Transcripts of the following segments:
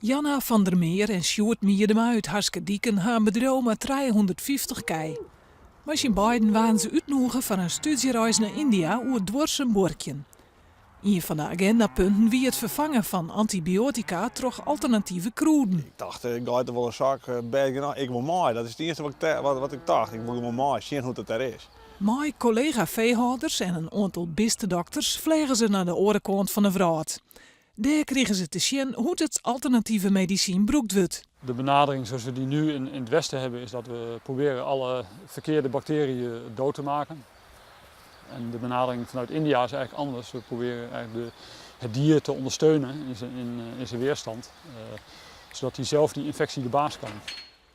Janna van der Meer en Sjoerd Miedema uit Haskedieken hebben bedrijf met 350 kei. Maar zijn beiden waren ze uitnodigen van een studiereis naar India over dwars een borkje. Een van de agendapunten wie het vervangen van antibiotica door alternatieve kruiden. Ik dacht, ik ga er wel een zak bergen. Ik wil mooi. Dat is het eerste wat ik dacht. Ik wil wel mooi zien hoe het er is. Mijn collega-veehouders en een aantal bistendokters vliegen ze naar de andere kant van de vraat. Daar kregen ze te zien hoe het alternatieve medicijn gebruikt wordt. De benadering zoals we die nu in het Westen hebben is dat we proberen alle verkeerde bacteriën dood te maken. En de benadering vanuit India is eigenlijk anders. We proberen eigenlijk het dier te ondersteunen in zijn weerstand, zodat hij zelf die infectie de baas kan.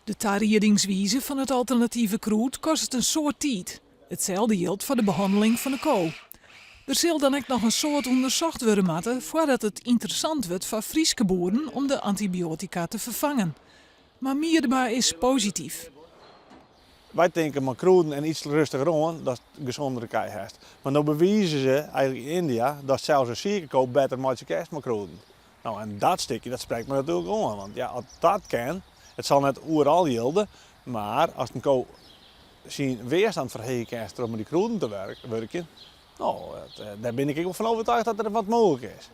De tarieringwijze van het alternatieve kruid kost een soort tijd. Hetzelfde geldt voor de behandeling van de kool. Er zal dan ook nog een soort onderzocht worden moeten voordat het interessant wordt voor Friese boeren om de antibiotica te vervangen. Maar Miedema is positief. Wij denken maar kruiden en iets rustiger aan, dat is gezondere kei heeft. Maar dan bewijzen ze eigenlijk in India dat zelfs een ziekenkoop beter met je kerst met kruiden. Nou, en dat stukje, dat spreekt me natuurlijk aan. Want ja, als dat kan, het zal net overal gelden, maar als een koop zijn weerstand verhegen krijgt om met die kruiden te werken, nou, daar ben ik wel van overtuigd dat er wat mogelijk is.